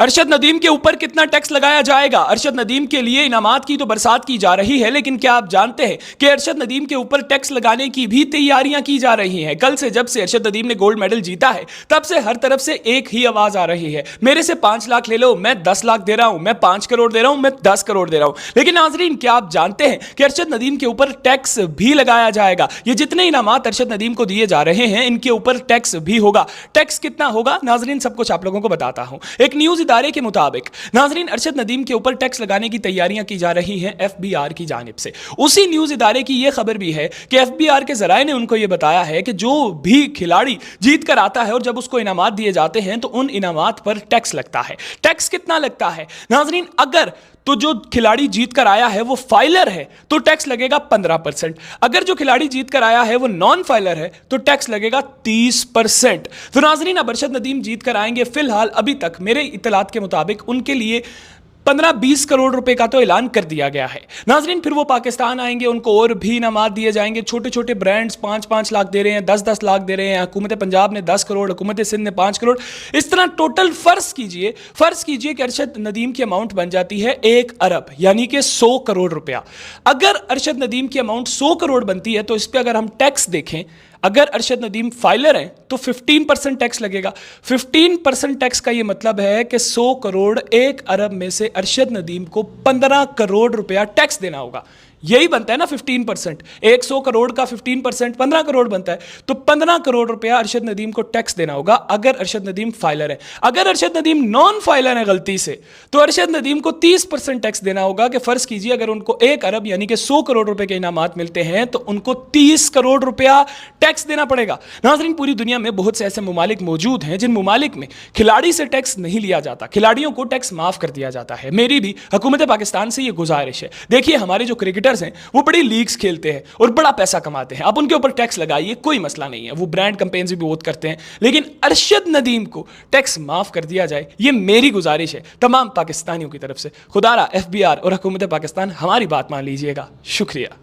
अरशद नदीम के ऊपर कितना टैक्स लगाया जाएगा? अरशद नदीम के लिए इनामात की तो बरसात की जा रही है, लेकिन क्या आप जानते हैं कि अरशद नदीम के ऊपर टैक्स लगाने की भी तैयारियां की जा रही हैं? कल से जब से अरशद नदीम ने गोल्ड मेडल जीता है, तब से हर तरफ से एक ही आवाज आ रही है, मेरे से 5 लाख ले लो, मैं 10 लाख दे रहा हूं, मैं 5 करोड़ दे रहा हूं, मैं 10 करोड़ दे रहा हूं। लेकिन नाजरीन, क्या आप जानते हैं कि अरशद नदीम के ऊपर टैक्स भी लगाया जाएगा? ये जितने इनामात अरशद नदीम को दिए जा रहे हैं, इनके ऊपर टैक्स भी होगा। टैक्स कितना होगा नाजरीन, सब कुछ आप लोगों को बताता हूं। एक न्यूज इदारे के मुताबिक नाजरीन, अरशद नदीम के ऊपर टैक्स लगाने की तैयारियां की जा रही हैं एफबीआर की जानिब से। उसी न्यूज इदारे की यह खबर भी है कि एफबीआर के जराए ने उनको यह बताया है कि जो भी खिलाड़ी जीत कर आता है और जब उसको इनामात दिए जाते हैं तो उन इनामात पर टैक्स लगता है। टैक्स कितना लगता है नाजरीन? अगर तो जो खिलाड़ी जीत कर आया है वो फाइलर है तो टैक्स लगेगा 15%। अगर जो खिलाड़ी जीत कर आया है वो नॉन फाइलर है तो टैक्स लगेगा 30%। तो नाजरीन, अब अरशद नदीम जीत कर आएंगे। फिलहाल अभी तक मेरे इत्तलात के मुताबिक उनके लिए 15-20 करोड़ रुपए का तो ऐलान कर दिया गया है। नाजरीन, फिर वो पाकिस्तान आएंगे, उनको और भी इनामात दिए जाएंगे। छोटे छोटे ब्रांड्स 5-5 लाख दे रहे हैं, 10-10 लाख दे रहे हैं। हुकूमत पंजाब ने 10 करोड़, हुकूमत सिंध ने 5 करोड़। इस तरह टोटल फर्ज कीजिए कि अरशद नदीम की अमाउंट बन जाती है 1 अरब, यानी कि 100 करोड़ रुपया। अगर अरशद नदीम की अमाउंट 100 करोड़ बनती है तो इस पर अगर हम टैक्स देखें, अगर अरशद नदीम फाइलर हैं तो 15% टैक्स लगेगा। 15% टैक्स का यह मतलब है कि 100 करोड़ 1 अरब में से अरशद नदीम को 15 करोड़ रुपया टैक्स देना होगा। यही बनता है ना 15%। 100 करोड़ का 15% 15 करोड़ बनता है, तो 15 करोड़ रुपया अरशद नदीम को टैक्स देना होगा अगर अरशद नदीम फाइलर है। अगर अरशद नदीम नॉन फाइलर है गलती से, तो अरशद नदीम को 30% टैक्स देना होगा। कि फर्ज कीजिए अगर उनको 1 अरब यानी कि 100 करोड़ रुपए के इनामात मिलते हैं तो उनको 30 करोड़ रुपया टैक्स देना पड़ेगा। नाजरीन, पूरी दुनिया में बहुत से ऐसे मुमालिक मौजूद हैं जिन मुमालिक में खिलाड़ी से टैक्स नहीं लिया जाता, खिलाड़ियों को टैक्स माफ कर दिया जाता है। मेरी भी हुकूमत पाकिस्तान से यह गुजारिश है, देखिए हमारे जो क्रिकेटर्स हैं वो बड़ी लीग्स खेलते हैं और बड़ा पैसा कमाते हैं, आप उनके ऊपर टैक्स लगाइए, कोई मसला नहीं है, वो ब्रांड कैंपेन्स भी बहुत करते हैं, लेकिन अरशद नदीम को टैक्स माफ कर दिया जाए, ये मेरी गुजारिश है तमाम पाकिस्तानियों की तरफ से। खुदारा एफबीआर और हुकूमत पाकिस्तान हमारी बात मान लीजिएगा। शुक्रिया।